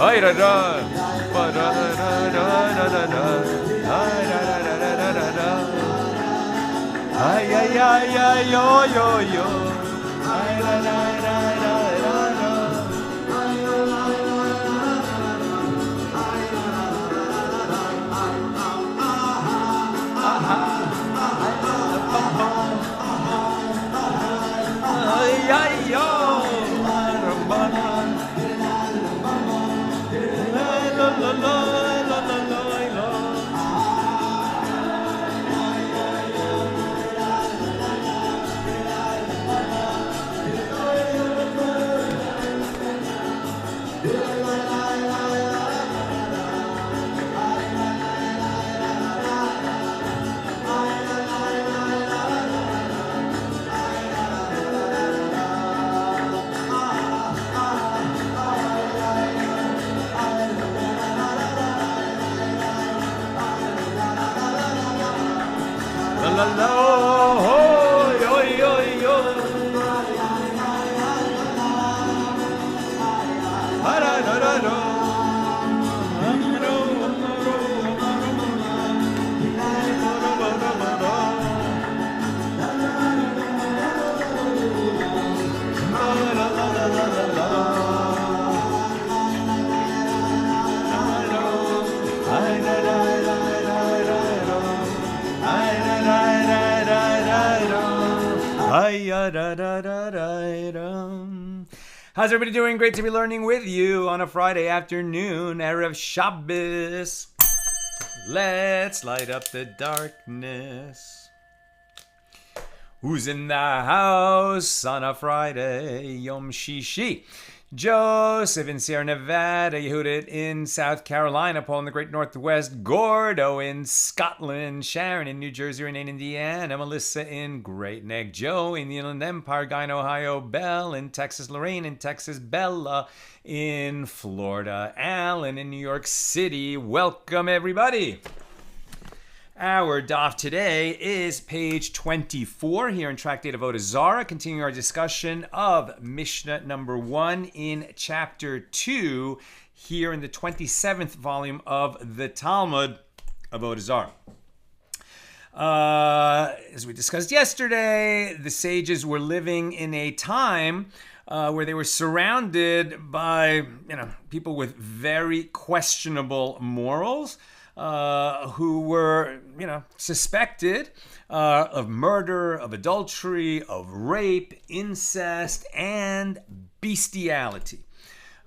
Ay da da, ba da da da da da da, ay da da da da da da, ay ay ay ay yo yo yo, ay da da da da da da. Ay ay yo. La la oh yo yo yo da da da da da. How's everybody doing? Great to be learning with you on a Friday afternoon, Erev Shabbos. Let's light up the darkness. Who's in the house on a Friday? Yom Shishi. Joseph in Sierra Nevada, Yehudit in South Carolina, Paul in the Great Northwest, Gordo in Scotland, Sharon in New Jersey, Renee in Indiana, Melissa in Great Neck, Joe in the Inland Empire, Guy in Ohio, Belle in Texas, Lorraine in Texas, Bella in Florida, Alan in New York City. Welcome, everybody. Our daf today is page 24 here in Tractate Avoda Zara, continuing our discussion of Mishnah number 1 in chapter 2 here in the 27th volume of the Talmud, Avoda Zara. As we discussed yesterday, the sages were living in a time where they were surrounded by, people with very questionable morals. Who were, suspected of murder, of adultery, of rape, incest, and bestiality.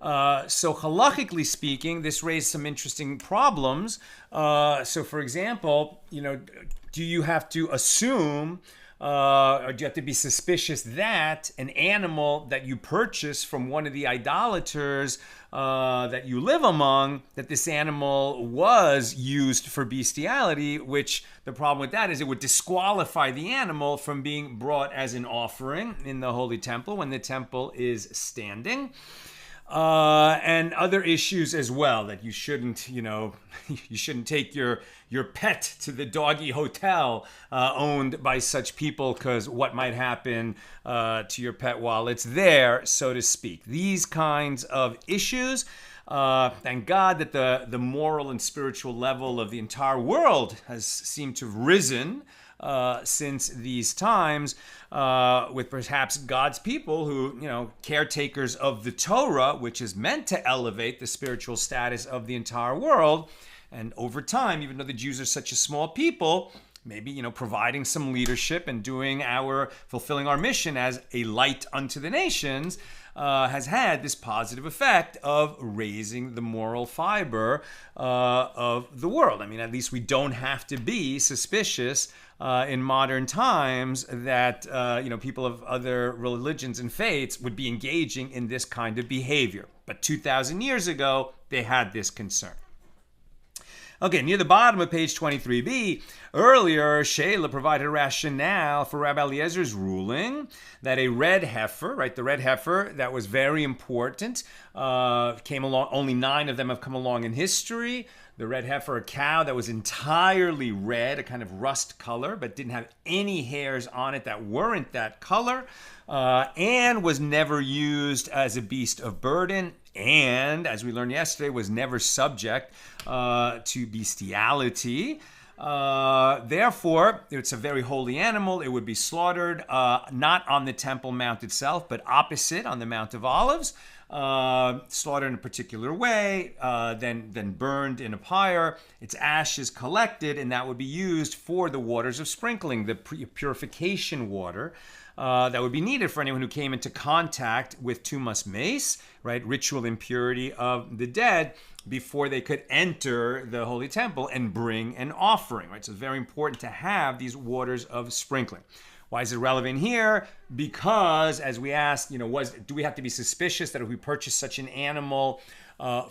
So halachically speaking, this raised some interesting problems. So for example, do you have to assume or do you have to be suspicious that an animal that you purchase from one of the idolaters that you live among, that this animal was used for bestiality, which the problem with that is it would disqualify the animal from being brought as an offering in the Holy Temple when the temple is standing. And other issues as well, that you shouldn't, you shouldn't take your pet to the doggy hotel owned by such people, because what might happen to your pet while it's there, so to speak. These kinds of issues. Thank God that the moral and spiritual level of the entire world has seemed to have risen since these times, with perhaps God's people who, caretakers of the Torah, which is meant to elevate the spiritual status of the entire world. And over time, even though the Jews are such a small people, maybe, providing some leadership and fulfilling our mission as a light unto the nations, has had this positive effect of raising the moral fiber of the world. I mean, at least we don't have to be suspicious in modern times that people of other religions and faiths would be engaging in this kind of behavior. But 2,000 years ago, they had this concern. Okay, near the bottom of page 23b, earlier, Shayla provided a rationale for Rabbi Eliezer's ruling that a red heifer, right, the red heifer, that was very important, came along, only 9 of them have come along in history. The red heifer, a cow that was entirely red, a kind of rust color, but didn't have any hairs on it that weren't that color, and was never used as a beast of burden. and, as we learned yesterday, was never subject to bestiality. Therefore, it's a very holy animal. It would be slaughtered not on the Temple Mount itself, but opposite on the Mount of Olives. Slaughtered in a particular way, then burned in a pyre. Its ash is collected, and that would be used for the waters of sprinkling, the purification water that would be needed for anyone who came into contact with tumas mace, right, ritual impurity of the dead, before they could enter the Holy Temple and bring an offering, right? So it's very important to have these waters of sprinkling. Why is it relevant here? Because, as we asked, do we have to be suspicious that if we purchase such an animal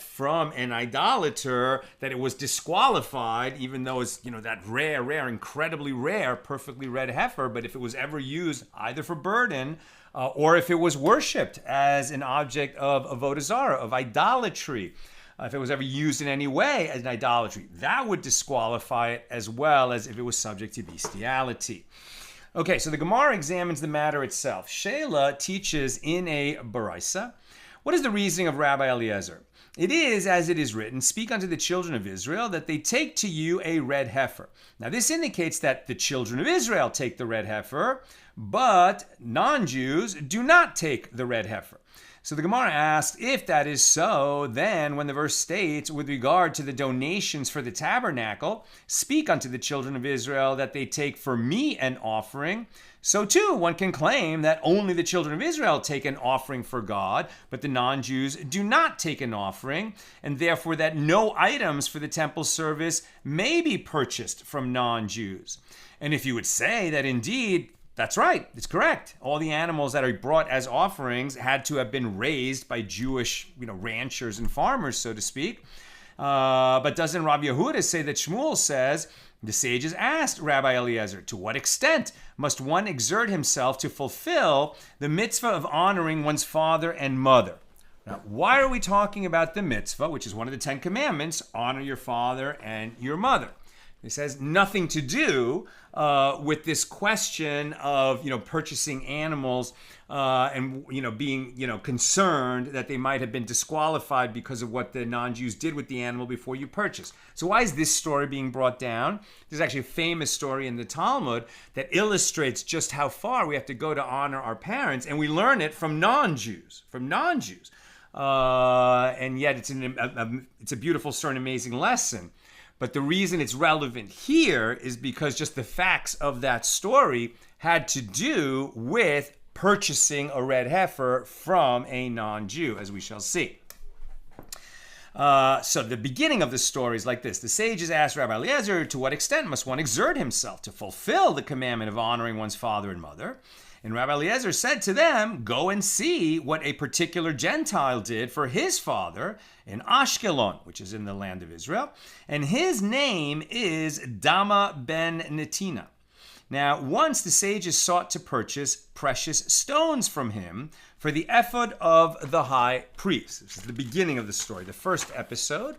from an idolater, that it was disqualified, even though it's, that rare, incredibly rare, perfectly red heifer, but if it was ever used either for burden or if it was worshipped as an object of Avoda Zara, of idolatry, if it was ever used in any way as an idolatry, that would disqualify it, as well as if it was subject to bestiality. Okay, so the Gemara examines the matter itself. Sheila teaches in a Baraisa, what is the reasoning of Rabbi Eliezer? It is, as it is written, speak unto the children of Israel that they take to you a red heifer. Now this indicates that the children of Israel take the red heifer, but non-Jews do not take the red heifer. So the Gemara asks, if that is so, then when the verse states, with regard to the donations for the tabernacle, speak unto the children of Israel that they take for me an offering, so too one can claim that only the children of Israel take an offering for God, but the non-Jews do not take an offering, and therefore that no items for the temple service may be purchased from non-Jews. And if you would say that indeed, that's right, it's correct, all the animals that are brought as offerings had to have been raised by Jewish, ranchers and farmers, so to speak. But doesn't Rabbi Yehuda say that Shmuel says, the sages asked Rabbi Eliezer, to what extent must one exert himself to fulfill the mitzvah of honoring one's father and mother? Now, why are we talking about the mitzvah, which is one of the 10 commandments, honor your father and your mother? This has nothing to do with this question of, purchasing animals and, being, concerned that they might have been disqualified because of what the non-Jews did with the animal before you purchase. So why is this story being brought down? There's actually a famous story in the Talmud that illustrates just how far we have to go to honor our parents, and we learn it from non-Jews, and yet it's a beautiful story, an amazing lesson. But the reason it's relevant here is because just the facts of that story had to do with purchasing a red heifer from a non-Jew, as we shall see. So the beginning of the story is like this. The sages asked Rabbi Eliezer, to what extent must one exert himself to fulfill the commandment of honoring one's father and mother? And Rabbi Eliezer said to them, go and see what a particular Gentile did for his father in Ashkelon, which is in the land of Israel. And his name is Dama ben Netina. Now, once the sages sought to purchase precious stones from him for the ephod of the high priest. This is the beginning of the story, the first episode.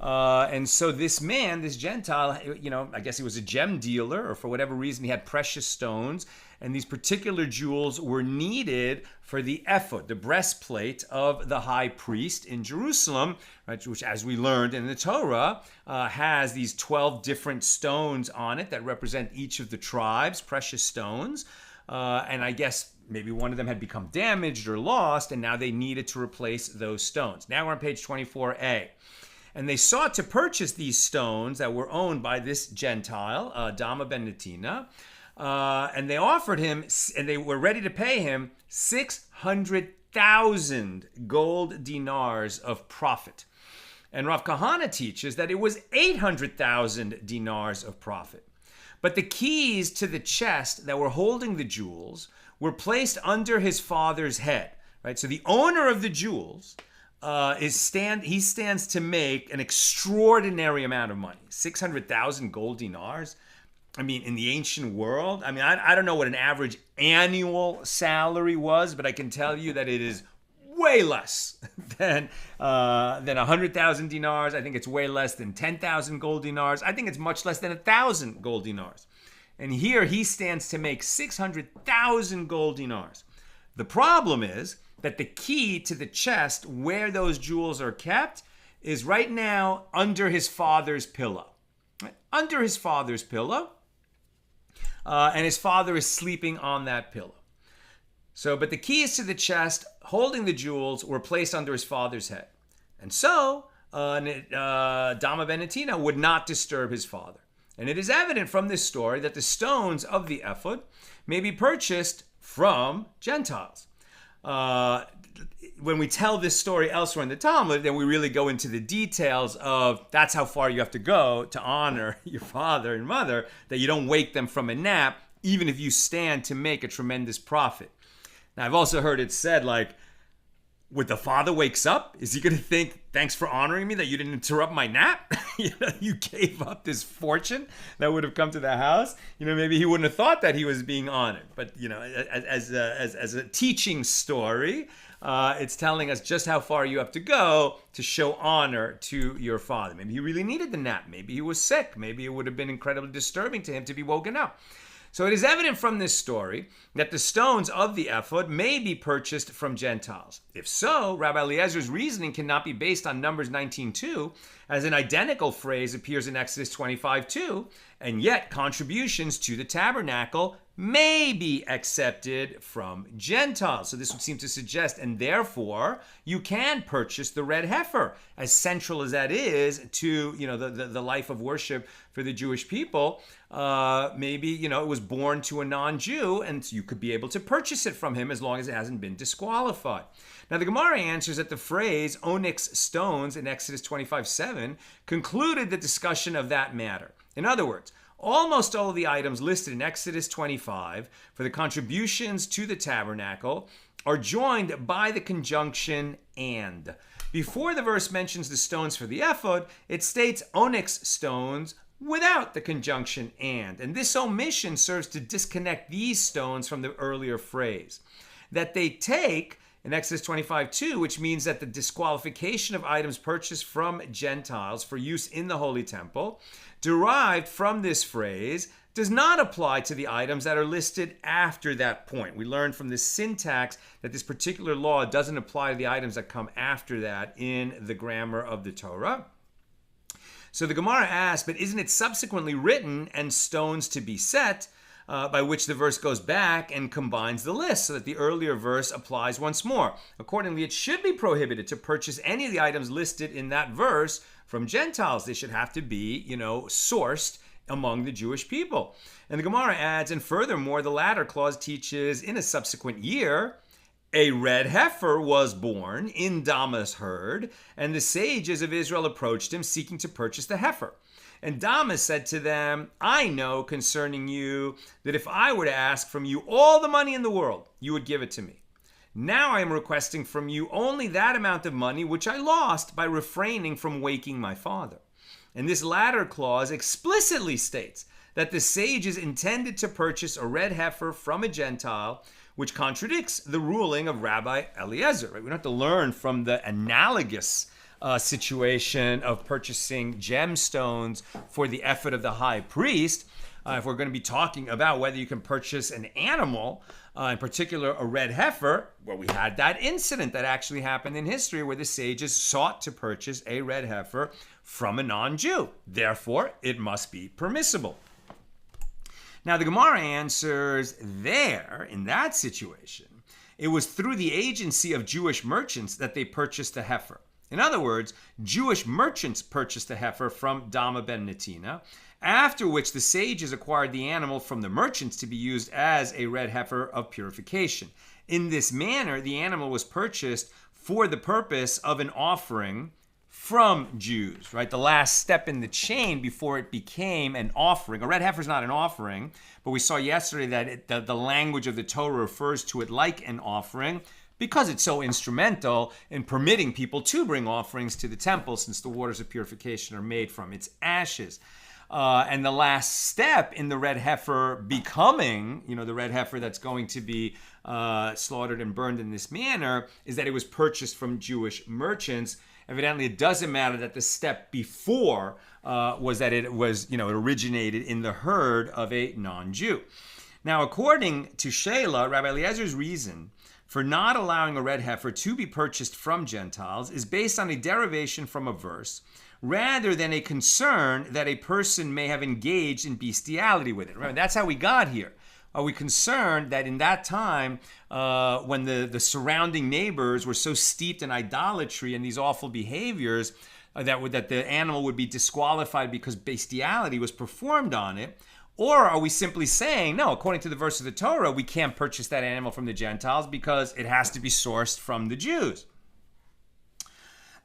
And so this man, this Gentile, I guess he was a gem dealer, or for whatever reason he had precious stones, and these particular jewels were needed for the ephod, the breastplate of the high priest in Jerusalem, right, which, as we learned in the Torah, has these 12 different stones on it that represent each of the tribes, precious stones. And I guess maybe one of them had become damaged or lost, and now they needed to replace those stones. Now we're on page 24a. And they sought to purchase these stones that were owned by this Gentile, Dama ben Netina, and they offered him, and they were ready to pay him 600,000 gold dinars of profit. And Rav Kahana teaches that it was 800,000 dinars of profit. But the keys to the chest that were holding the jewels were placed under his father's head, right? So the owner of the jewels he stands to make an extraordinary amount of money, 600,000 gold dinars. I mean, in the ancient world, I don't know what an average annual salary was, but I can tell you that it is way less than 100,000 dinars. I think it's way less than 10,000 gold dinars. I think it's much less than 1,000 gold dinars. And here he stands to make 600,000 gold dinars. The problem is that the key to the chest where those jewels are kept is right now under his father's pillow. Right? Under his father's pillow. And his father is sleeping on that pillow. So, but the keys to the chest holding the jewels were placed under his father's head. And so, Dama ben Netina would not disturb his father. And it is evident from this story that the stones of the ephod may be purchased from Gentiles. When we tell this story elsewhere in the Talmud, then we really go into the details of that's how far you have to go to honor your father and mother, that you don't wake them from a nap, even if you stand to make a tremendous profit. Now, I've also heard it said, like, when the father wakes up, is he going to think, thanks for honoring me, that you didn't interrupt my nap? You gave up this fortune that would have come to the house. Maybe he wouldn't have thought that he was being honored. But, as a teaching story, it's telling us just how far you have to go to show honor to your father. Maybe he really needed the nap. Maybe he was sick. Maybe it would have been incredibly disturbing to him to be woken up. So it is evident from this story that the stones of the ephod may be purchased from Gentiles. If so, Rabbi Eliezer's reasoning cannot be based on Numbers 19:2, as an identical phrase appears in Exodus 25:2, and yet contributions to the tabernacle may be accepted from Gentiles. So this would seem to suggest, and therefore you can purchase the red heifer, as central as that is to the life of worship for the Jewish people. Maybe it was born to a non-Jew, and you could be able to purchase it from him as long as it hasn't been disqualified. Now the Gemara answers that the phrase onyx stones in Exodus 25:7 concluded the discussion of that matter. In other words, almost all of the items listed in Exodus 25 for the contributions to the tabernacle are joined by the conjunction and. Before the verse mentions the stones for the ephod, it states onyx stones without the conjunction and. And this omission serves to disconnect these stones from the earlier phrase that they take in Exodus 25:2, which means that the disqualification of items purchased from Gentiles for use in the Holy Temple, derived from this phrase, does not apply to the items that are listed after that point. We learned from the syntax that this particular law doesn't apply to the items that come after that in the grammar of the Torah. So the Gemara asks, but isn't it subsequently written, and stones to be set, by which the verse goes back and combines the list so that the earlier verse applies once more. Accordingly, it should be prohibited to purchase any of the items listed in that verse from Gentiles. They should have to be, sourced among the Jewish people. And the Gemara adds, and furthermore, the latter clause teaches in a subsequent year, a red heifer was born in Dama's herd, and the sages of Israel approached him seeking to purchase the heifer. And Dama said to them, I know concerning you that if I were to ask from you all the money in the world, you would give it to me. Now I am requesting from you only that amount of money which I lost by refraining from waking my father. And this latter clause explicitly states that the sages intended to purchase a red heifer from a Gentile, which contradicts the ruling of Rabbi Eliezer. Right? We don't have to learn from the analogous situation of purchasing gemstones for the ephod of the high priest. If we're going to be talking about whether you can purchase an animal, in particular a red heifer, well, we had that incident that actually happened in history where the sages sought to purchase a red heifer from a non-Jew. Therefore, it must be permissible. Now, the Gemara answers there, in that situation, it was through the agency of Jewish merchants that they purchased the heifer. In other words, Jewish merchants purchased the heifer from Dama ben Netina, after which the sages acquired the animal from the merchants to be used as a red heifer of purification. In this manner, the animal was purchased for the purpose of an offering from Jews, right? The last step in the chain before it became an offering. A red heifer is not an offering, but we saw yesterday that the language of the Torah refers to it like an offering, because it's so instrumental in permitting people to bring offerings to the temple, since the waters of purification are made from its ashes. And the last step in the red heifer becoming, the red heifer that's going to be slaughtered and burned in this manner, is that it was purchased from Jewish merchants. Evidently, it doesn't matter that the step before was that it was, it originated in the herd of a non-Jew. Now, according to Sheila, Rabbi Eliezer's reason for not allowing a red heifer to be purchased from Gentiles is based on a derivation from a verse rather than a concern that a person may have engaged in bestiality with it. Remember, that's how we got here. Are we concerned that in that time, when the surrounding neighbors were so steeped in idolatry and these awful behaviors, that the animal would be disqualified because bestiality was performed on it? Or are we simply saying, no, according to the verse of the Torah, we can't purchase that animal from the Gentiles because it has to be sourced from the Jews?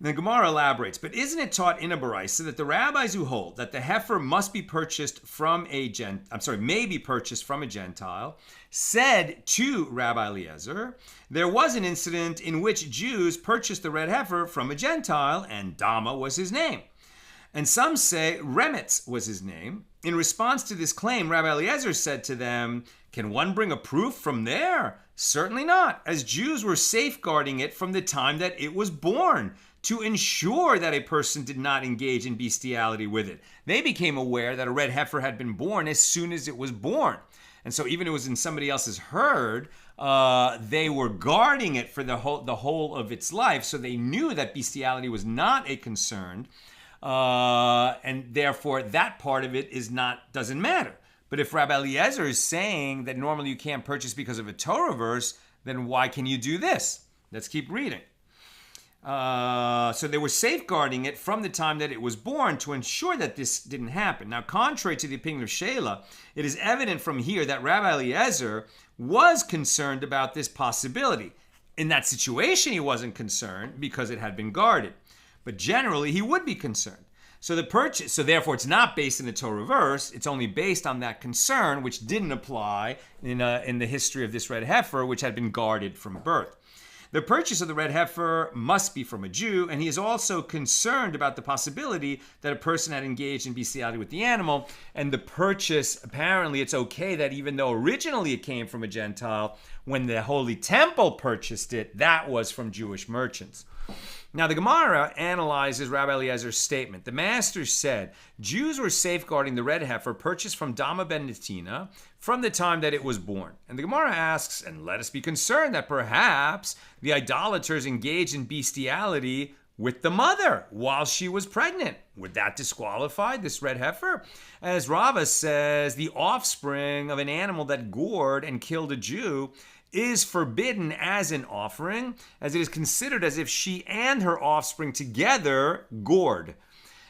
The Gemara elaborates, but isn't it taught in a baraisa that the rabbis who hold that the heifer must be purchased from may be purchased from a Gentile, said to Rabbi Eliezer, there was an incident in which Jews purchased the red heifer from a Gentile, and Dama was his name. And some say Remetz was his name. In response to this claim, Rabbi Eliezer said to them, can one bring a proof from there? Certainly not, as Jews were safeguarding it from the time that it was born, to ensure that a person did not engage in bestiality with it. They became aware that a red heifer had been born as soon as it was born. And so even if it was in somebody else's herd, they were guarding it for the whole of its life. So they knew that bestiality was not a concern. And therefore that part of it doesn't matter. But if Rabbi Eliezer is saying that normally you can't purchase because of a Torah verse, then why can you do this? Let's keep reading. So they were safeguarding it from the time that it was born to ensure that this didn't happen. Now, contrary to the opinion of Sheila, it is evident from here that Rabbi Eliezer was concerned about this possibility. In that situation, he wasn't concerned because it had been guarded. But generally, he would be concerned. So therefore, it's not based in the Torah verse. It's only based on that concern, which didn't apply in the history of this red heifer, which had been guarded from birth. The purchase of the red heifer must be from a Jew, and he is also concerned about the possibility that a person had engaged in bestiality with the animal. And the purchase, apparently it's okay that even though originally it came from a Gentile, when the Holy Temple purchased it, that was from Jewish merchants. Now, the Gemara analyzes Rabbi Eliezer's statement. The master said, Jews were safeguarding the red heifer purchased from Dama ben Netina from the time that it was born. And the Gemara asks, and let us be concerned that perhaps the idolaters engaged in bestiality with the mother while she was pregnant. Would that disqualify this red heifer? As Rava says, the offspring of an animal that gored and killed a Jew is forbidden as an offering, as it is considered as if she and her offspring together gored.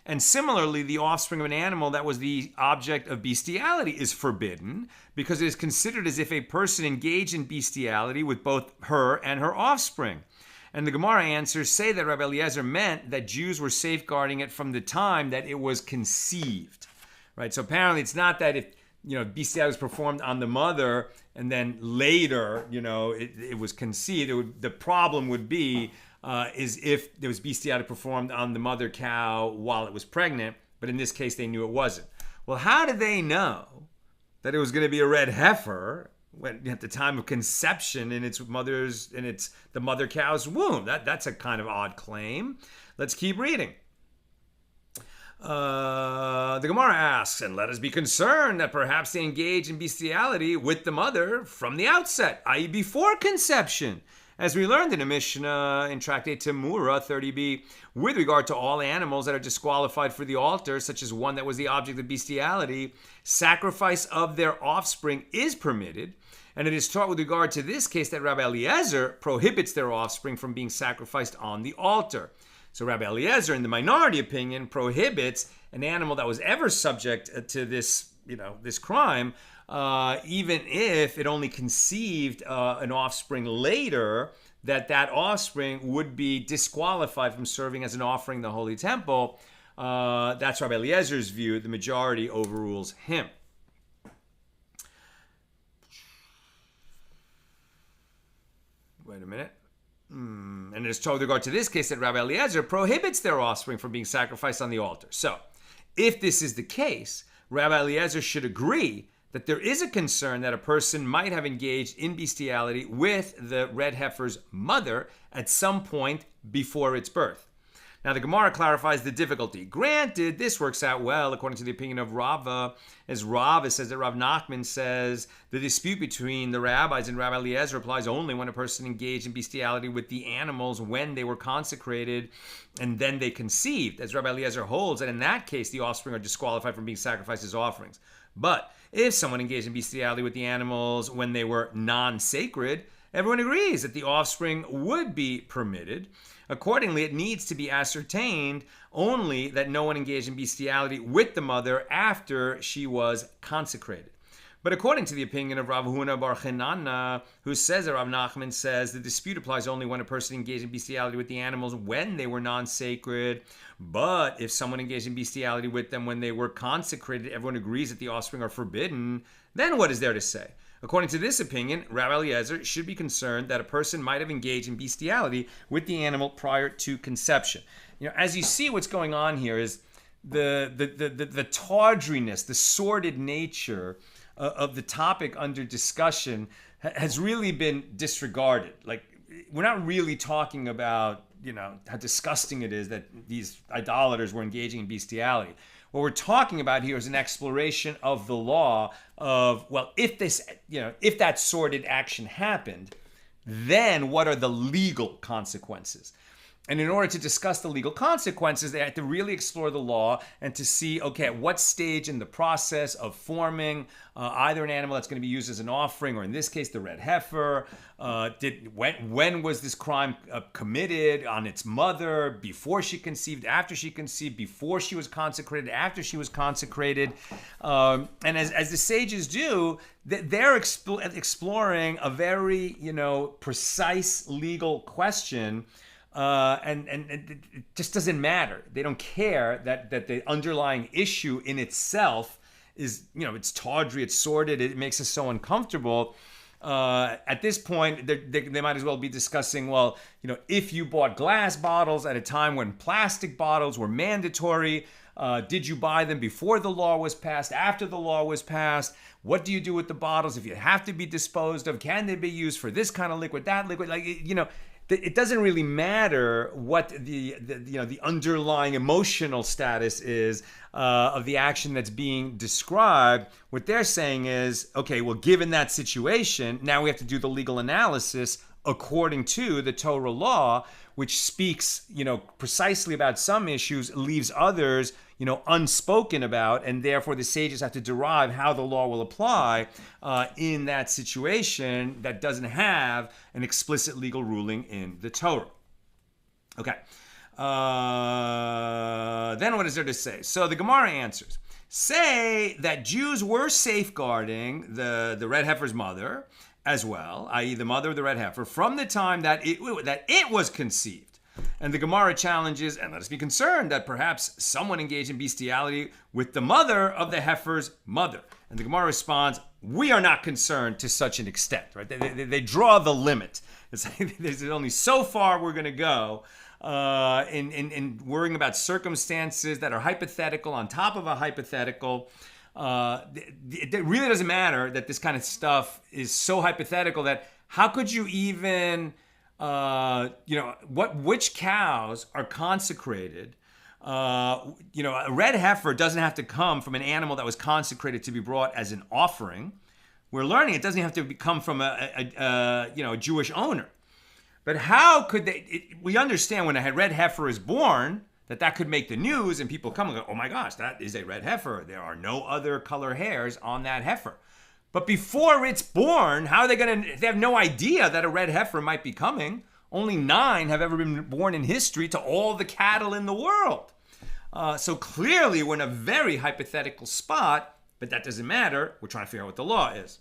And similarly, the offspring of an animal that was the object of bestiality is forbidden because it is considered as if a person engaged in bestiality with both her and her offspring. And the Gemara answers say that Rabbi Eliezer meant that Jews were safeguarding it from the time that it was conceived. Right? So apparently it's not that if bestiality was performed on the mother and then later, it was conceived. The problem would be is if there was bestiality performed on the mother cow while it was pregnant, but in this case they knew it wasn't. Well, how did they know that it was going to be a red heifer when at the time of conception in the mother cow's womb? That's a kind of odd claim. Let's keep reading. The Gemara asks, and let us be concerned that perhaps they engage in bestiality with the mother from the outset, i.e. before conception. As we learned in a Mishna in Tractate Temura 30b, with regard to all animals that are disqualified for the altar, such as one that was the object of bestiality, sacrifice of their offspring is permitted. And it is taught with regard to this case that Rabbi Eliezer prohibits their offspring from being sacrificed on the altar. So Rabbi Eliezer, in the minority opinion, prohibits an animal that was ever subject to this crime, even if it only conceived an offspring later, that offspring would be disqualified from serving as an offering in the Holy Temple. That's Rabbi Eliezer's view. The majority overrules him. Wait a minute. And it is told with regard to this case that Rabbi Eliezer prohibits their offspring from being sacrificed on the altar. So, if this is the case, Rabbi Eliezer should agree that there is a concern that a person might have engaged in bestiality with the red heifer's mother at some point before its birth. Now the Gemara clarifies the difficulty. Granted, this works out well according to the opinion of Rava, as Rava says that Rav Nachman says the dispute between the rabbis and Rabbi Eliezer applies only when a person engaged in bestiality with the animals when they were consecrated and then they conceived, as Rabbi Eliezer holds, and in that case the offspring are disqualified from being sacrificed as offerings. But if someone engaged in bestiality with the animals when they were non-sacred, everyone agrees that the offspring would be permitted. Accordingly, it needs to be ascertained only that no one engaged in bestiality with the mother after she was consecrated. But according to the opinion of Rav Huna bar Chenana, who says that Rav Nachman says the dispute applies only when a person engaged in bestiality with the animals when they were non-sacred, but if someone engaged in bestiality with them when they were consecrated, everyone agrees that the offspring are forbidden, then what is there to say? According to this opinion, Rabbi Eliezer should be concerned that a person might have engaged in bestiality with the animal prior to conception. As you see, what's going on here is the tawdriness, the sordid nature of the topic under discussion has really been disregarded. Like, we're not really talking about, how disgusting it is that these idolaters were engaging in bestiality. What we're talking about here is an exploration of the law of, well, if that sordid action happened, then what are the legal consequences? And in order to discuss the legal consequences, they have to really explore the law and to see, okay, at what stage in the process of forming either an animal that's going to be used as an offering, or in this case, the red heifer, when was this crime committed on its mother, before she conceived, after she conceived, before she was consecrated, after she was consecrated. And as the sages do, they're exploring a very, precise legal question. And it just doesn't matter. They don't care that the underlying issue in itself is, it's tawdry, it's sordid, it makes us so uncomfortable. At this point, they might as well be discussing, well, if you bought glass bottles at a time when plastic bottles were mandatory, did you buy them before the law was passed, after the law was passed? What do you do with the bottles if you have to be disposed of? Can they be used for this kind of liquid, that liquid? It doesn't really matter what the underlying emotional status is of the action that's being described. What they're saying is, okay, well, given that situation, now we have to do the legal analysis according to the Torah law, which speaks, precisely about some issues, leaves others, unspoken about, and therefore the sages have to derive how the law will apply in that situation that doesn't have an explicit legal ruling in the Torah. Okay. Then what is there to say? So the Gemara answers. Say that Jews were safeguarding the red heifer's mother as well, i.e. the mother of the red heifer, from the time that it was conceived. And the Gemara challenges, and let us be concerned that perhaps someone engaged in bestiality with the mother of the heifer's mother. And the Gemara responds, we are not concerned to such an extent, right? They draw the limit. There's only so far we're going to go in worrying about circumstances that are hypothetical on top of a hypothetical. It really doesn't matter that this kind of stuff is so hypothetical that how could you even... which cows are consecrated? A red heifer doesn't have to come from an animal that was consecrated to be brought as an offering. We're learning it doesn't have to come from a Jewish owner. But how could they? We understand when a red heifer is born that could make the news, and people come and go, oh my gosh, that is a red heifer. There are no other color hairs on that heifer. But before it's born, how are they going to... They have no idea that a red heifer might be coming. Only 9 have ever been born in history to all the cattle in the world. So clearly we're in a very hypothetical spot, but that doesn't matter. We're trying to figure out what the law is.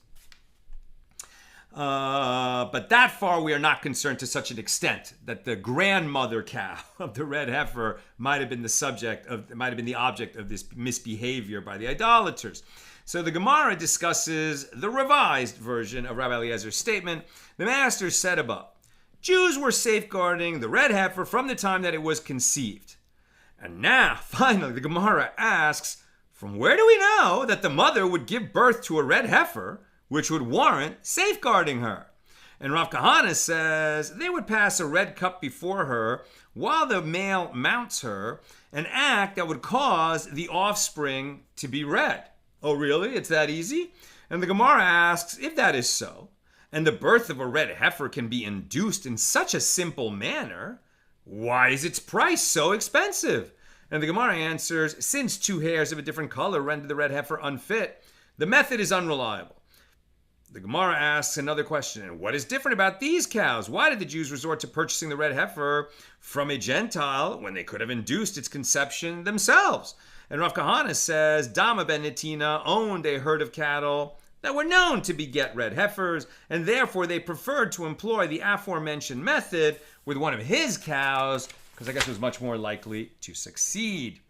But that far we are not concerned to such an extent that the grandmother cow of the red heifer might have been the object of this misbehavior by the idolaters. So the Gemara discusses the revised version of Rabbi Eliezer's statement. The master said above, Jews were safeguarding the red heifer from the time that it was conceived. And now, finally, the Gemara asks, from where do we know that the mother would give birth to a red heifer, which would warrant safeguarding her? And Rav Kahana says they would pass a red cup before her while the male mounts her, an act that would cause the offspring to be red. Oh, really? It's that easy? And the Gemara asks, if that is so, and the birth of a red heifer can be induced in such a simple manner, why is its price so expensive? And the Gemara answers, since 2 hairs of a different color render the red heifer unfit, the method is unreliable. The Gemara asks another question. What is different about these cows? Why did the Jews resort to purchasing the red heifer from a Gentile when they could have induced its conception themselves? And Rav Kahana says, Dama ben Netina owned a herd of cattle that were known to beget red heifers, and therefore they preferred to employ the aforementioned method with one of his cows, because I guess it was much more likely to succeed.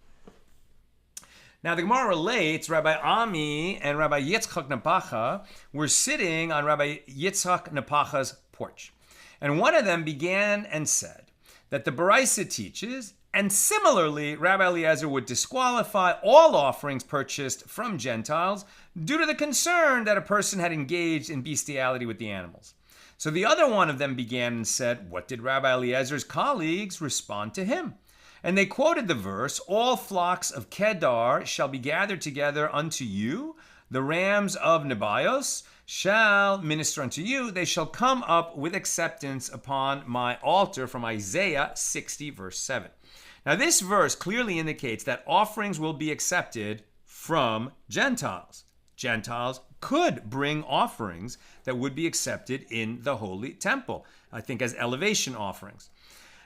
Now the Gemara relates Rabbi Ami and Rabbi Yitzchak Napacha were sitting on Rabbi Yitzchak Napacha's porch. And one of them began and said that the Baraisa teaches, and similarly Rabbi Eliezer would disqualify all offerings purchased from Gentiles due to the concern that a person had engaged in bestiality with the animals. So the other one of them began and said, what did Rabbi Eliezer's colleagues respond to him? And they quoted the verse, all flocks of Kedar shall be gathered together unto you, the rams of Nebios shall minister unto you, they shall come up with acceptance upon my altar, from Isaiah 60 verse 7. Now this verse clearly indicates that offerings will be accepted from Gentiles. Gentiles could bring offerings that would be accepted in the Holy Temple, I think as elevation offerings.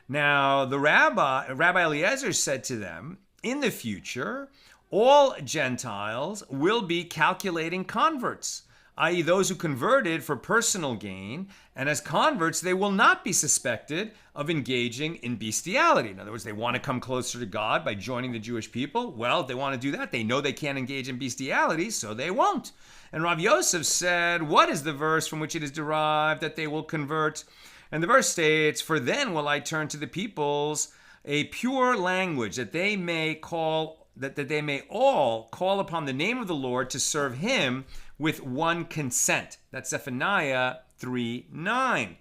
Now, the Rabbi Eliezer said to them, in the future, all Gentiles will be calculating converts, i.e. those who converted for personal gain, and as converts, they will not be suspected of engaging in bestiality. In other words, they want to come closer to God by joining the Jewish people. Well, if they want to do that, they know they can't engage in bestiality, so they won't. And Rav Yosef said, what is the verse from which it is derived that they will convert? And the verse states, for then will I turn to the peoples a pure language, that they may all call upon the name of the Lord to serve him with one consent. That's Zephaniah 3:9.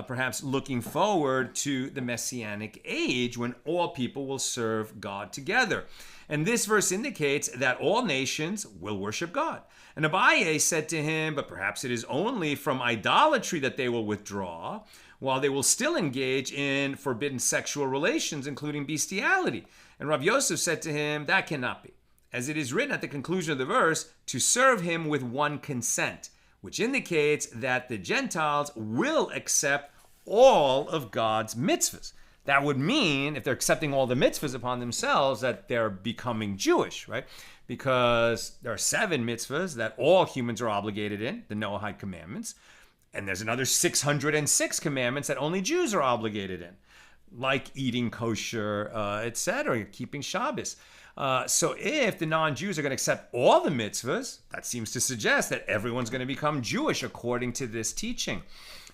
Perhaps looking forward to the Messianic age when all people will serve God together. And this verse indicates that all nations will worship God. And Abaye said to him, but perhaps it is only from idolatry that they will withdraw, while they will still engage in forbidden sexual relations, including bestiality. And Rav Yosef said to him, that cannot be, as it is written at the conclusion of the verse, to serve him with one consent, which indicates that the Gentiles will accept all of God's mitzvahs. That would mean, if they're accepting all the mitzvahs upon themselves, that they're becoming Jewish, right? Because there are 7 mitzvahs that all humans are obligated in, the Noahide commandments. And there's another 606 commandments that only Jews are obligated in, like eating kosher, etc., keeping Shabbos. So if the non-Jews are going to accept all the mitzvahs, that seems to suggest that everyone's going to become Jewish according to this teaching.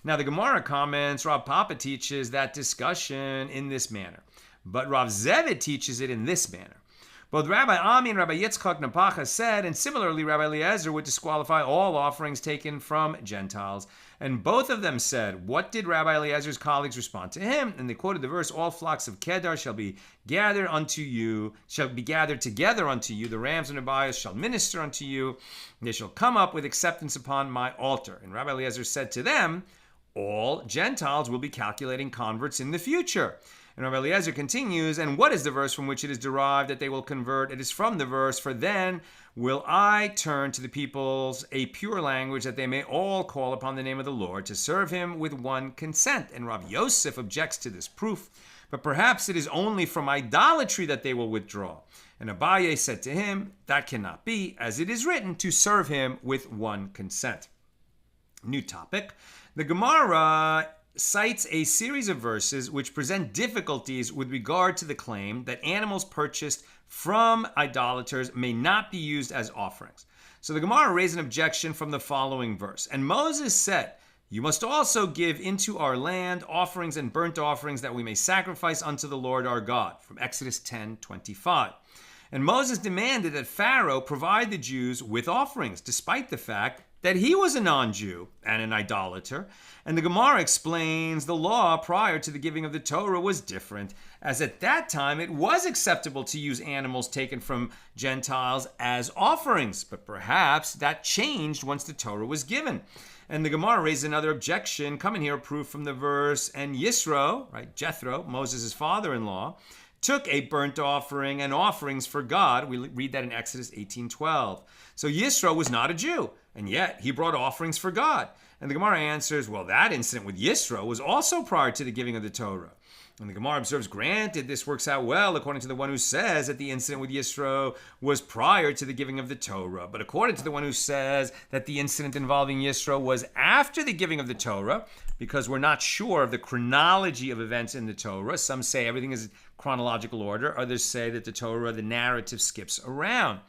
Now the Gemara comments, Rav Papa teaches that discussion in this manner, but Rav Zevid teaches it in this manner. Both Rabbi Ami and Rabbi Yitzchak Napacha said, and similarly Rabbi Eliezer would disqualify all offerings taken from Gentiles. And both of them said, what did Rabbi Eliezer's colleagues respond to him? And they quoted the verse, all flocks of Kedar shall be gathered together unto you, the rams of Nebios shall minister unto you, they shall come up with acceptance upon my altar. And Rabbi Eliezer said to them, all Gentiles will be calculating converts in the future. And Rabbi Eliezer continues, and what is the verse from which it is derived that they will convert? It is from the verse, for then will I turn to the peoples a pure language, that they may all call upon the name of the Lord to serve him with one consent. And Rabbi Yosef objects to this proof, but perhaps it is only from idolatry that they will withdraw. And Abaye said to him, that cannot be, as it is written, to serve him with one consent. New topic. The Gemara cites a series of verses which present difficulties with regard to the claim that animals purchased from idolaters may not be used as offerings. So the Gemara raised an objection from the following verse. And Moses said, you must also give into our land offerings and burnt offerings, that we may sacrifice unto the Lord our God, from Exodus 10:25. And Moses demanded that Pharaoh provide the Jews with offerings, despite the fact that he was a non-Jew and an idolater. And the Gemara explains the law prior to the giving of the Torah was different, as at that time it was acceptable to use animals taken from Gentiles as offerings, but perhaps that changed once the Torah was given. And the Gemara raises another objection, coming here proof from the verse, and Yisro, right, Jethro, Moses' father-in-law, took a burnt offering and offerings for God. We read that in Exodus 18:12. So Yisro was not a Jew, and yet he brought offerings for God. And the Gemara answers, well, that incident with Yisro was also prior to the giving of the Torah. And the Gemara observes, granted, this works out well according to the one who says that the incident with Yisro was prior to the giving of the Torah. But according to the one who says that the incident involving Yisro was after the giving of the Torah, because we're not sure of the chronology of events in the Torah. Some say everything is in chronological order. Others say that the Torah, the narrative, skips around.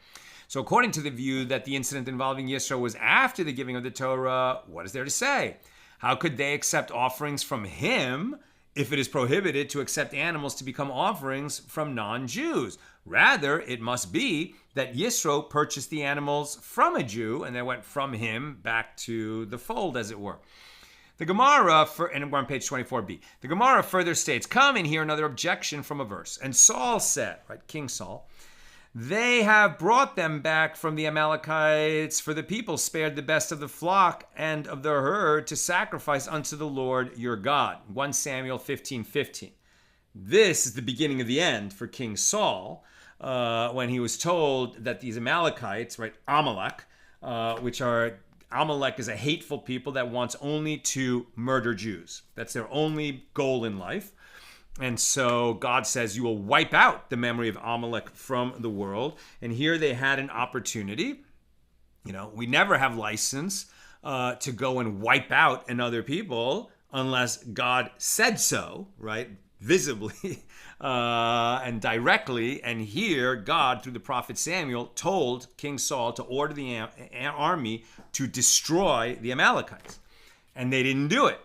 So according to the view that the incident involving Yisro was after the giving of the Torah, what is there to say? How could they accept offerings from him if it is prohibited to accept animals to become offerings from non-Jews? Rather, it must be that Yisro purchased the animals from a Jew and they went from him back to the fold, as it were. The Gemara, and we're on page 24b, the Gemara further states, come and hear another objection from a verse. And Saul said, right, King Saul, they have brought them back from the Amalekites, for the people spared the best of the flock and of the herd to sacrifice unto the Lord your God. 1 Samuel 15:15. This is the beginning of the end for King Saul, when he was told that these Amalekites, right, Amalek, Amalek is a hateful people that wants only to murder Jews. That's their only goal in life. And so God says, you will wipe out the memory of Amalek from the world. And here they had an opportunity. You know, we never have license to go and wipe out another people unless God said so, right? Visibly and directly. And here God, through the prophet Samuel, told King Saul to order the army to destroy the Amalekites. And they didn't do it.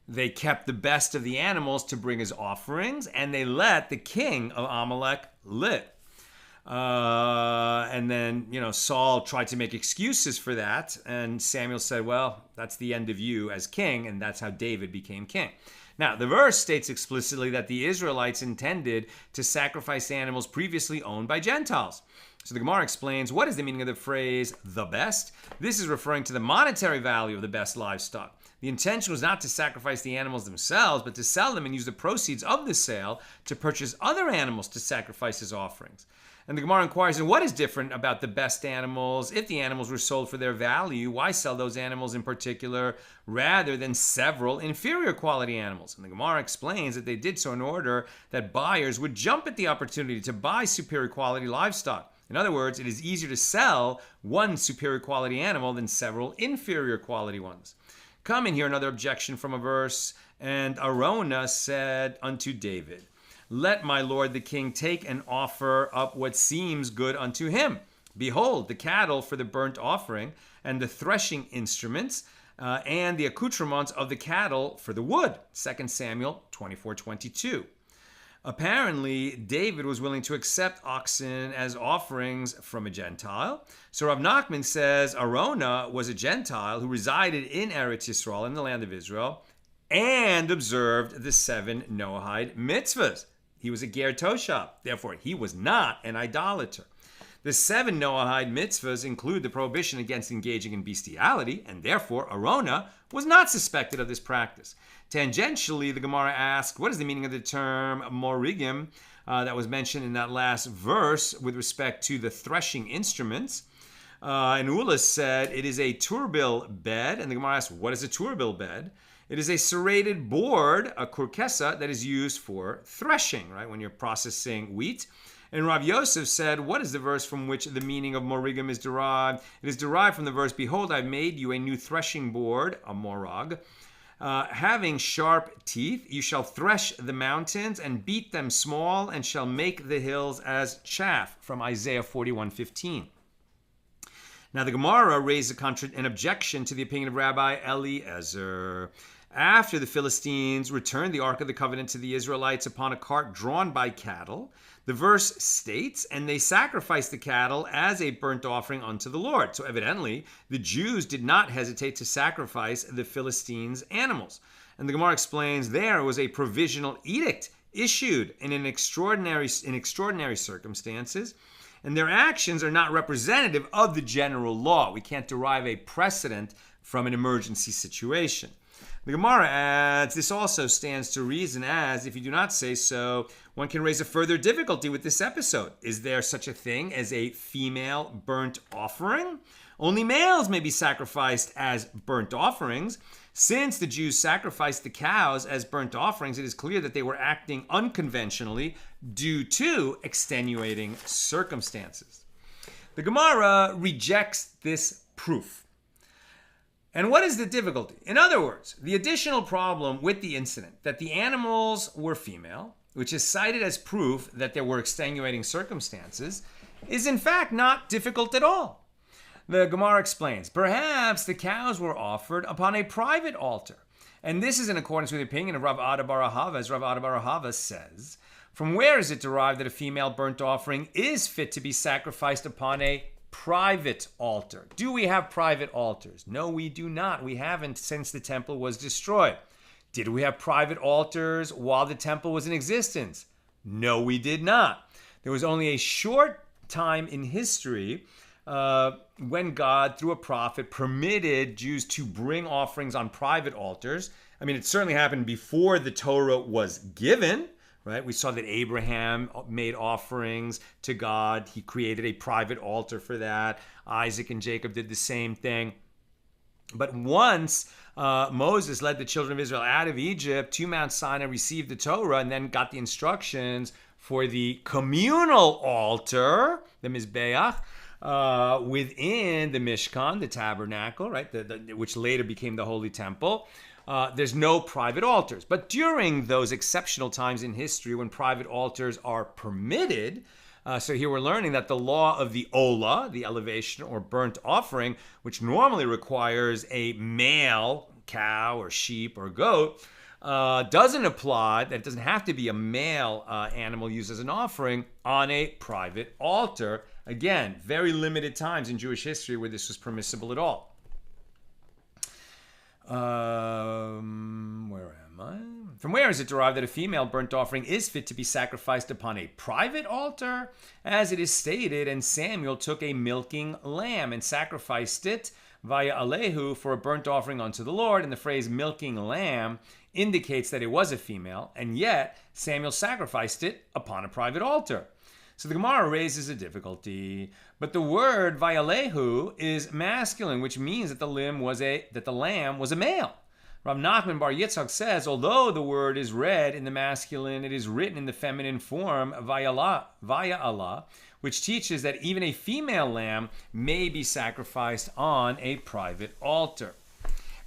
They kept the best of the animals to bring as offerings, and they let the king of Amalek live. And then, Saul tried to make excuses for that, and Samuel said, well, that's the end of you as king, and that's how David became king. Now, the verse states explicitly that the Israelites intended to sacrifice animals previously owned by Gentiles. So the Gemara explains, what is the meaning of the phrase, the best? This is referring to the monetary value of the best livestock. The intention was not to sacrifice the animals themselves, but to sell them and use the proceeds of the sale to purchase other animals to sacrifice as offerings. And the Gemara inquires, and what is different about the best animals? If the animals were sold for their value, why sell those animals in particular rather than several inferior quality animals? And the Gemara explains that they did so in order that buyers would jump at the opportunity to buy superior quality livestock. In other words, it is easier to sell one superior quality animal than several inferior quality ones. Come in here, another objection from a verse. And Araunah said unto David, let my lord the king take and offer up what seems good unto him. Behold, the cattle for the burnt offering, and the threshing instruments, and the accoutrements of the cattle for the wood. 2 Samuel 24:22. Apparently, David was willing to accept oxen as offerings from a Gentile. So Rav Nachman says Araunah was a Gentile who resided in Eretz Yisrael, in the land of Israel, and observed the 7 Noahide mitzvahs. He was a ger toshav. Therefore, he was not an idolater. The 7 Noahide mitzvahs include the prohibition against engaging in bestiality, and therefore Araunah was not suspected of this practice. Tangentially, the Gemara asked, what is the meaning of the term morigim that was mentioned in that last verse with respect to the threshing instruments? And Ulas said it is a turbil bed, and the Gemara asked, what is a turbil bed? It is a serrated board, a kurkesa, that is used for threshing, right, when you're processing wheat. And Rav Yosef said, what is the verse from which the meaning of morigim is derived? It is derived from the verse, behold, I've made you a new threshing board, a morag, having sharp teeth. You shall thresh the mountains and beat them small, and shall make the hills as chaff, from Isaiah 41:15. Now the Gemara raised an objection to the opinion of Rabbi Eliezer. After the Philistines returned the Ark of the Covenant to the Israelites upon a cart drawn by cattle, the verse states, and they sacrificed the cattle as a burnt offering unto the Lord. So evidently, the Jews did not hesitate to sacrifice the Philistines' animals. And the Gemara explains there was a provisional edict issued in extraordinary circumstances, and their actions are not representative of the general law. We can't derive a precedent from an emergency situation. The Gemara adds, this also stands to reason as, if you do not say so, one can raise a further difficulty with this episode. Is there such a thing as a female burnt offering? Only males may be sacrificed as burnt offerings. Since the Jews sacrificed the cows as burnt offerings, it is clear that they were acting unconventionally due to extenuating circumstances. The Gemara rejects this proof. And what is the difficulty? In other words, the additional problem with the incident that the animals were female, which is cited as proof that there were extenuating circumstances, is in fact not difficult at all. The Gemara explains, perhaps the cows were offered upon a private altar. And this is in accordance with the opinion of Rav Ada bar Ahava, as Rav Ada bar Ahava says. From where is it derived that a female burnt offering is fit to be sacrificed upon a private altar? Do we have private altars? No, we do not. We haven't since the temple was destroyed. Did we have private altars while the temple was in existence? No, we did not. There was only a short time in history when God, through a prophet, permitted Jews to bring offerings on private altars. I mean, it certainly happened before the Torah was given. Right? We saw that Abraham made offerings to God. He created a private altar for that. Isaac and Jacob did the same thing. But once Moses led the children of Israel out of Egypt to Mount Sinai, received the Torah, and then got the instructions for the communal altar, the Mizbeach, within the Mishkan, the tabernacle, right, which later became the Holy Temple. There's no private altars. But during those exceptional times in history when private altars are permitted, so here we're learning that the law of the ola, the elevation or burnt offering, which normally requires a male cow or sheep or goat, doesn't apply, that it doesn't have to be a male animal used as an offering on a private altar. Again, very limited times in Jewish history where this was permissible at all. Where am I? From where is it derived that a female burnt offering is fit to be sacrificed upon a private altar? As it is stated, and Samuel took a milking lamb and sacrificed it via alehu for a burnt offering unto the Lord. And the phrase milking lamb indicates that it was a female, and yet Samuel sacrificed it upon a private altar. So the Gemara raises a difficulty, but the word vayalehu is masculine, which means that the lamb was a male. Rav Nachman bar Yitzchak says, although the word is read in the masculine, it is written in the feminine form vaya'ala, which teaches that even a female lamb may be sacrificed on a private altar.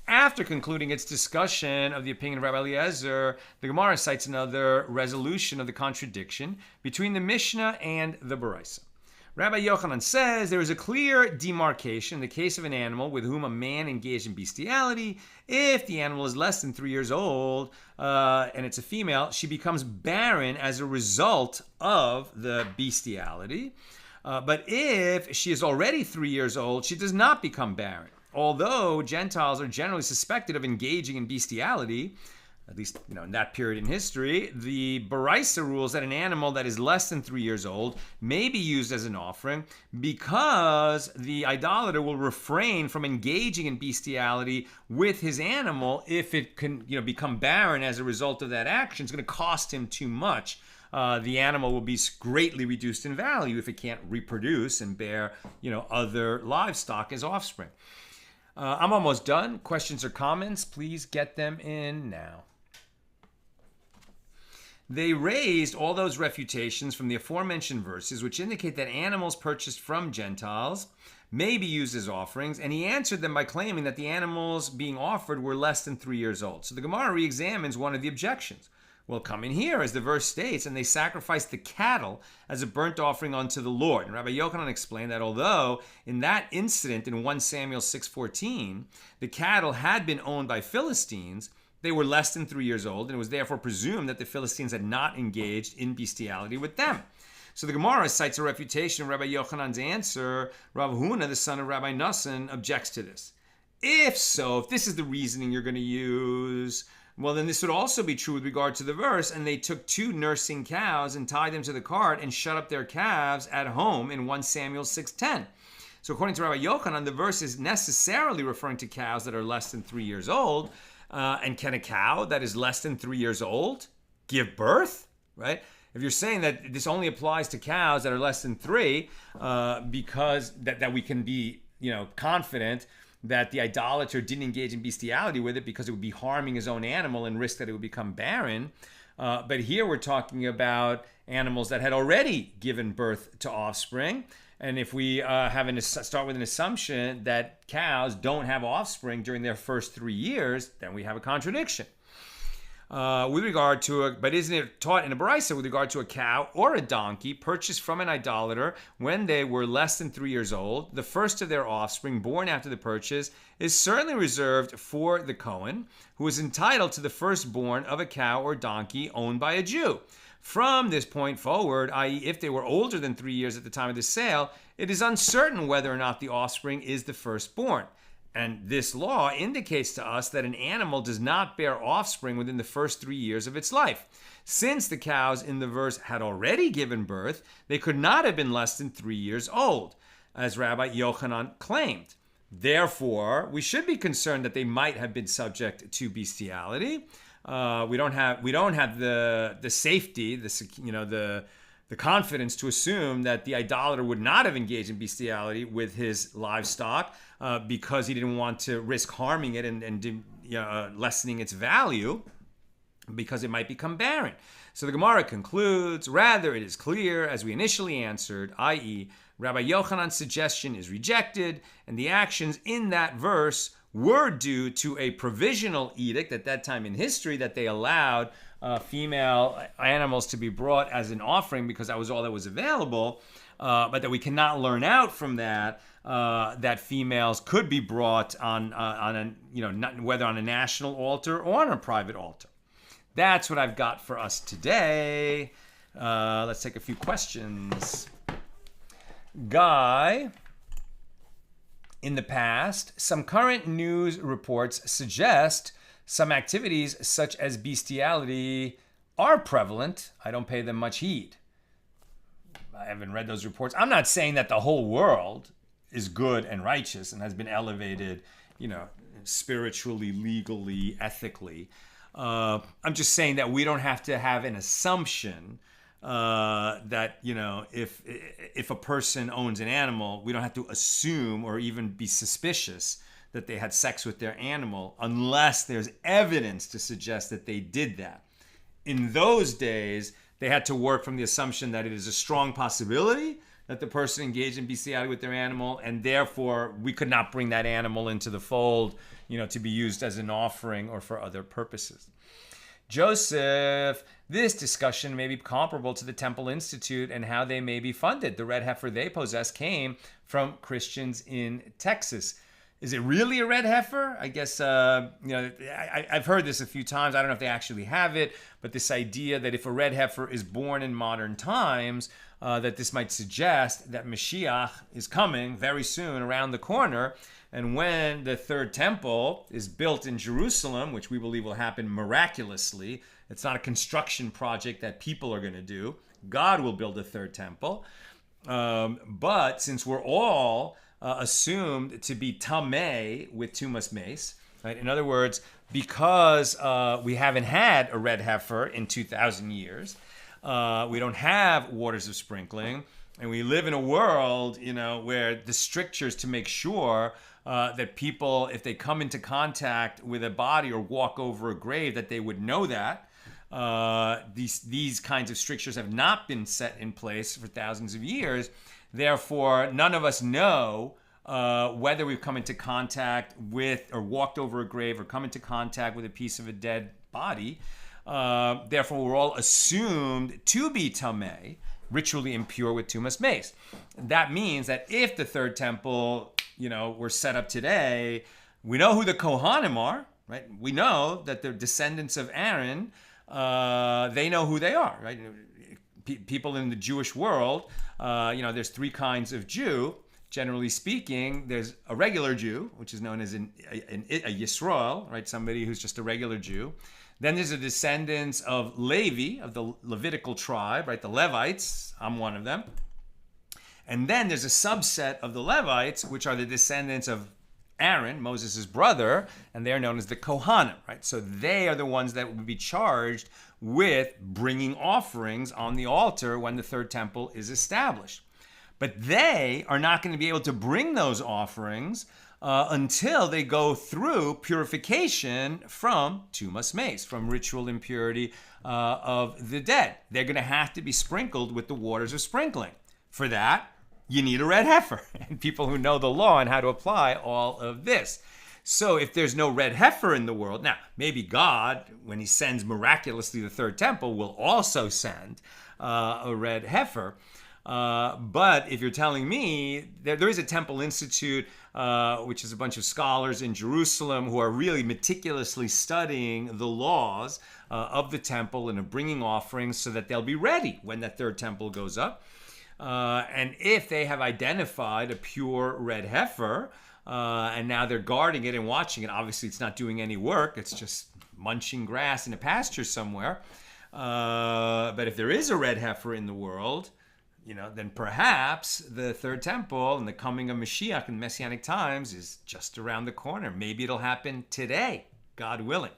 After concluding its discussion of the opinion of Rabbi Eliezer, the Gemara cites another resolution of the contradiction between the Mishnah and the Baraisa. Rabbi Yochanan says there is a clear demarcation in the case of an animal with whom a man engaged in bestiality. If the animal is less than 3 years old and it's a female, she becomes barren as a result of the bestiality. But if she is already 3 years old, she does not become barren. Although Gentiles are generally suspected of engaging in bestiality, at least in that period in history, the Baraisa rules that an animal that is less than 3 years old may be used as an offering because the idolater will refrain from engaging in bestiality with his animal if it can become barren as a result of that action. It's going to cost him too much. The animal will be greatly reduced in value if it can't reproduce and bear other livestock as offspring. I'm almost done. Questions or comments, please get them in now. They raised all those refutations from the aforementioned verses, which indicate that animals purchased from Gentiles may be used as offerings, and he answered them by claiming that the animals being offered were less than 3 years old. So the Gemara re-examines one of the objections. Well, come in here, as the verse states, and they sacrificed the cattle as a burnt offering unto the Lord. And Rabbi Yochanan explained that although in that incident in 1 Samuel 6:14, the cattle had been owned by Philistines, they were less than 3 years old, and it was therefore presumed that the Philistines had not engaged in bestiality with them. So the Gemara cites a refutation of Rabbi Yochanan's answer. Rav Huna, the son of Rabbi Nassan, objects to this. If so, if this is the reasoning you're going to use, well, then this would also be true with regard to the verse, and they took 2 nursing cows and tied them to the cart and shut up their calves at home in 1 Samuel 6:10. So according to Rabbi Yochanan, the verse is necessarily referring to cows that are less than 3 years old. And can a cow that is less than 3 years old give birth, right? If you're saying that this only applies to cows that are less than 3, because that we can be, confident that the idolater didn't engage in bestiality with it because it would be harming his own animal and risk that it would become barren. But here we're talking about animals that had already given birth to offspring. And if we start with an assumption that cows don't have offspring during their first 3 years, then we have a contradiction. But isn't it taught in a Baraisa with regard to a cow or a donkey purchased from an idolater when they were less than 3 years old? The first of their offspring born after the purchase is certainly reserved for the Kohen, who is entitled to the firstborn of a cow or donkey owned by a Jew. From this point forward, i.e. if they were older than 3 years at the time of the sale, it is uncertain whether or not the offspring is the firstborn. And this law indicates to us that an animal does not bear offspring within the first 3 years of its life. Since the cows in the verse had already given birth, they could not have been less than 3 years old, as Rabbi Yochanan claimed. Therefore, we should be concerned that they might have been subject to bestiality. We don't have the safety, the confidence to assume that the idolater would not have engaged in bestiality with his livestock because he didn't want to risk harming it and lessening its value because it might become barren. So the Gemara concludes, rather it is clear, as we initially answered, i.e. Rabbi Yochanan's suggestion is rejected, and the actions in that verse were due to a provisional edict at that time in history that they allowed female animals to be brought as an offering because that was all that was available, but that we cannot learn out from that that females could be brought on whether on a national altar or on a private altar. That's what I've got for us today. Let's take a few questions. Guy, in the past, some current news reports suggest some activities such as bestiality are prevalent. I don't pay them much heed. I haven't read those reports. I'm not saying that the whole world is good and righteous and has been elevated, spiritually, legally, ethically. I'm just saying that we don't have to have an assumption that, if a person owns an animal, we don't have to assume or even be suspicious that they had sex with their animal unless there's evidence to suggest that they did that. In those days, they had to work from the assumption that it is a strong possibility that the person engaged in bestiality with their animal, and therefore we could not bring that animal into the fold, to be used as an offering or for other purposes. Joseph, this discussion may be comparable to the Temple Institute and how they may be funded. The red heifer they possess came from Christians in Texas. Is it really a red heifer? I guess, I've heard this a few times. I don't know if they actually have it, but this idea that if a red heifer is born in modern times, that this might suggest that Mashiach is coming very soon around the corner. And when the third temple is built in Jerusalem, which we believe will happen miraculously, it's not a construction project that people are going to do. God will build a third temple. But since we're all assumed to be tameh with tumas mace, right? In other words, because we haven't had a red heifer in 2,000 years, we don't have waters of sprinkling, and we live in a world, where the strictures to make sure that people, if they come into contact with a body or walk over a grave, that they would know that. These kinds of strictures have not been set in place for thousands of years. Therefore, none of us know whether we've come into contact with or walked over a grave or come into contact with a piece of a dead body. Therefore, we're all assumed to be tameh, ritually impure with tumas mace. That means that if the third temple, were set up today, we know who the Kohanim are, right? We know that the descendants of Aaron, they know who they are, right? People in the Jewish world, there's three kinds of Jew. Generally speaking, there's a regular Jew, which is known as a Yisrael, right? Somebody who's just a regular Jew. Then there's the descendants of Levi, of the Levitical tribe, right? The Levites, I'm one of them. And then there's a subset of the Levites, which are the descendants of Aaron, Moses' brother, and they're known as the Kohanim, right? So they are the ones that would be charged with bringing offerings on the altar when the third temple is established. But they are not going to be able to bring those offerings until they go through purification from tumas meis, from ritual impurity of the dead. They're going to have to be sprinkled with the waters of sprinkling. For that, you need a red heifer, and people who know the law and how to apply all of this. So if there's no red heifer in the world, now maybe God, when he sends miraculously the third temple, will also send a red heifer. But if you're telling me there is a Temple Institute, which is a bunch of scholars in Jerusalem who are really meticulously studying the laws of the temple and of bringing offerings so that they'll be ready when that third temple goes up. And if they have identified a pure red heifer, and now they're guarding it and watching it, obviously it's not doing any work, it's just munching grass in a pasture somewhere. But if there is a red heifer in the world, then perhaps the third temple and the coming of Mashiach in Messianic times is just around the corner. Maybe it'll happen today, God willing.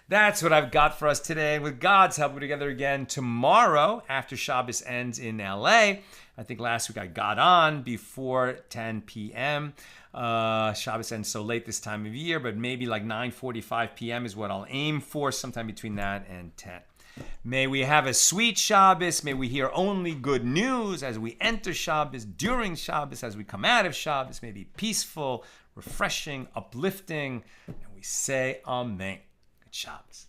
That's what I've got for us today. With God's help, we're together again tomorrow after Shabbos ends in LA. I think last week I got on before 10 p.m. Shabbos ends so late this time of year, but maybe like 9:45 p.m. is what I'll aim for, sometime between that and 10. May we have a sweet Shabbos. May we hear only good news as we enter Shabbos, during Shabbos, as we come out of Shabbos. May it be peaceful, refreshing, uplifting. And we say Amen. Good Shabbos.